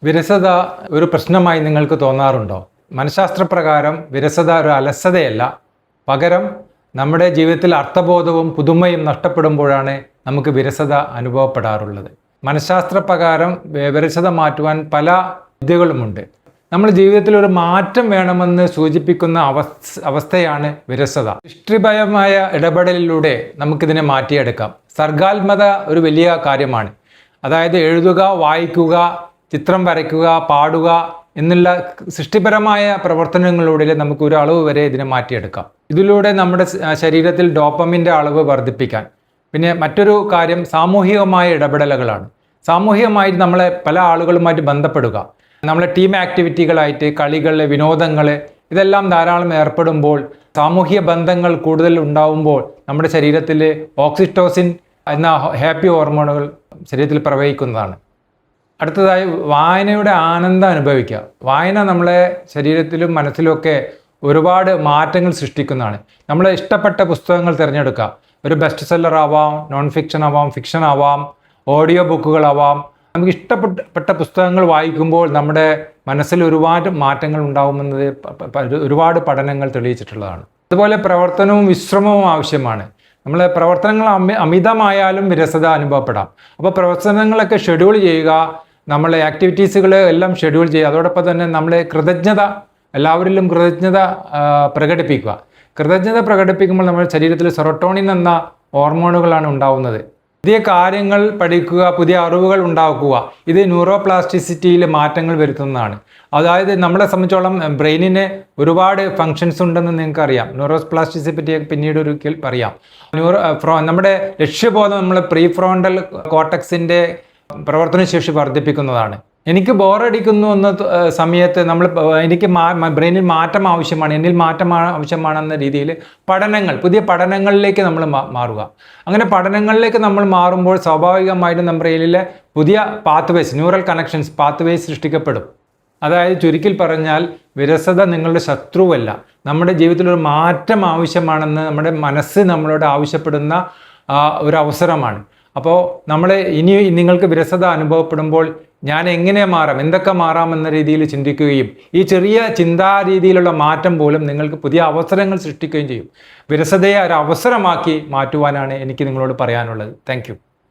വിരസത ഒരു പ്രശ്നമായി നിങ്ങൾക്ക് തോന്നാറുണ്ടോ? മനഃശാസ്ത്രപ്രകാരം വിരസത ഒരു അലസതയല്ല, പകരം നമ്മുടെ ജീവിതത്തിൽ അർത്ഥബോധവും പുതുമയും നഷ്ടപ്പെടുമ്പോഴാണ് നമുക്ക് വിരസത അനുഭവപ്പെടാറുള്ളത്. മനഃശാസ്ത്രപ്രകാരം വിരസത മാറ്റുവാൻ പല വിദ്യകളുമുണ്ട്. നമ്മൾ ജീവിതത്തിൽ ഒരു മാറ്റം വേണമെന്ന് സൂചിപ്പിക്കുന്ന അവസ്ഥയാണ് വിരസത. സൃഷ്ടിപരമായ ഇടപെടലിലൂടെ നമുക്കിതിനെ മാറ്റിയെടുക്കാം. സർഗാത്മകത ഒരു വലിയ കാര്യമാണ്. അതായത് എഴുതുക, വായിക്കുക, ചിത്രം വരയ്ക്കുക, പാടുക എന്നുള്ള സൃഷ്ടിപരമായ പ്രവർത്തനങ്ങളിലൂടെ നമുക്ക് ഒരു അളവ് വരെ ഇതിനെ മാറ്റിയെടുക്കാം. ഇതിലൂടെ നമ്മുടെ ശരീരത്തിൽ ഡോപ്പമിൻ്റെ അളവ് വർദ്ധിപ്പിക്കാൻ. പിന്നെ മറ്റൊരു കാര്യം സാമൂഹികമായ ഇടപെടലുകളാണ്. സാമൂഹികമായിട്ട് നമ്മളെ പല ആളുകളുമായിട്ട് ബന്ധപ്പെടുക, നമ്മളെ ടീം ആക്ടിവിറ്റികളായിട്ട് കളികൾ, വിനോദങ്ങൾ ഇതെല്ലാം ധാരാളം ഏർപ്പെടുമ്പോൾ, സാമൂഹിക ബന്ധങ്ങൾ കൂടുതൽ ഉണ്ടാവുമ്പോൾ നമ്മുടെ ശരീരത്തിൽ ഓക്സിറ്റോസിൻ എന്ന ഹാപ്പി ഹോർമോണുകൾ ശരീരത്തിൽ പ്രവഹിക്കുന്നതാണ്. അടുത്തതായി വായനയുടെ ആനന്ദം അനുഭവിക്കുക. വായന നമ്മളെ ശരീരത്തിലും മനസ്സിലുമൊക്കെ ഒരുപാട് മാറ്റങ്ങൾ സൃഷ്ടിക്കുന്നതാണ്. നമ്മളെ ഇഷ്ടപ്പെട്ട പുസ്തകങ്ങൾ തിരഞ്ഞെടുക്കുക. ഒരു ബെസ്റ്റ് സെല്ലർ ആവാം, നോൺ ഫിക്ഷൻ ആവാം, ഫിക്ഷൻ ആവാം, ഓഡിയോ ബുക്കുകളാവാം. നമുക്ക് ഇഷ്ടപ്പെട്ട പുസ്തകങ്ങൾ വായിക്കുമ്പോൾ നമ്മുടെ മനസ്സിൽ ഒരുപാട് മാറ്റങ്ങൾ ഉണ്ടാകുമെന്നത് ഒരുപാട് പഠനങ്ങൾ തെളിയിച്ചിട്ടുള്ളതാണ്. അതുപോലെ പ്രവർത്തനവും വിശ്രമവും ആവശ്യമാണ്. നമ്മളെ പ്രവർത്തനങ്ങൾ അമിതമായാലും വിരസത അനുഭവപ്പെടാം. അപ്പോൾ പ്രവർത്തനങ്ങളൊക്കെ ഷെഡ്യൂൾ ചെയ്യുക, നമ്മളെ ആക്ടിവിറ്റീസുകൾ എല്ലാം ഷെഡ്യൂൾ ചെയ്യുക. അതോടൊപ്പം തന്നെ നമ്മളെ കൃതജ്ഞത, എല്ലാവരിലും കൃതജ്ഞത പ്രകടിപ്പിക്കുക. കൃതജ്ഞത പ്രകടിപ്പിക്കുമ്പോൾ നമ്മുടെ ശരീരത്തിൽ സെറോട്ടോണിൻ എന്ന ഹോർമോണുകളാണ് ഉണ്ടാവുന്നത്. പുതിയ കാര്യങ്ങൾ പഠിക്കുക, പുതിയ അറിവുകൾ ഉണ്ടാക്കുക. ഇത് ന്യൂറോപ്ലാസ്റ്റിസിറ്റിയിൽ മാറ്റങ്ങൾ വരുത്തുന്നതാണ്. അതായത് നമ്മളെ സംബന്ധിച്ചോളം ബ്രെയിനിന് ഒരുപാട് ഫങ്ഷൻസ് ഉണ്ടെന്ന് നിങ്ങൾക്കറിയാം. ന്യൂറോപ്ലാസ്റ്റിസിറ്റി പറ്റി പിന്നീട് ഒരിക്കൽ പറയാം. നമ്മുടെ ലക്ഷ്യബോധം നമ്മളെ പ്രീ ഫ്രോണ്ടൽ കോർട്ടക്സിൻ്റെ പ്രവർത്തനശേഷി വർദ്ധിപ്പിക്കുന്നതാണ്. എനിക്ക് ബോറടിക്കുന്നു എന്ന സമയത്ത് എനിക്ക് ബ്രെയിനിൽ മാറ്റം ആവശ്യമാണ്, എന്നിൽ മാറ്റം ആവശ്യമാണെന്ന രീതിയിൽ പുതിയ പഠനങ്ങളിലേക്ക് നമ്മൾ മാറുക. അങ്ങനെ പഠനങ്ങളിലേക്ക് നമ്മൾ മാറുമ്പോൾ സ്വാഭാവികമായിട്ടും നമ്മുടെ ബ്രെയിനിലെ പുതിയ ന്യൂറൽ കണക്ഷൻസ് സൃഷ്ടിക്കപ്പെടും. അതായത് ചുരുക്കിൽ പറഞ്ഞാൽ വിരസത നിങ്ങളുടെ ശത്രുവല്ല, നമ്മുടെ ജീവിതത്തിൽ ഒരു മാറ്റം ആവശ്യമാണെന്ന് നമ്മുടെ മനസ്സ് നമ്മളോട് ആവശ്യപ്പെടുന്ന ഒരു അവസരമാണ്. അപ്പോൾ ഇനി നിങ്ങൾക്ക് വിരസത അനുഭവപ്പെടുമ്പോൾ ഞാൻ എങ്ങനെ മാറാം, എന്തൊക്കെ മാറാം എന്ന രീതിയിൽ ചിന്തിക്കുകയും ഈ ചെറിയ ചിന്താരീതിയിലുള്ള മാറ്റം പോലും നിങ്ങൾക്ക് പുതിയ അവസരങ്ങൾ സൃഷ്ടിക്കുകയും ചെയ്യും. വിരസതയെ ഒരു അവസരമാക്കി മാറ്റുവാനാണ് എനിക്ക് നിങ്ങളോട് പറയാനുള്ളത്. Thank you.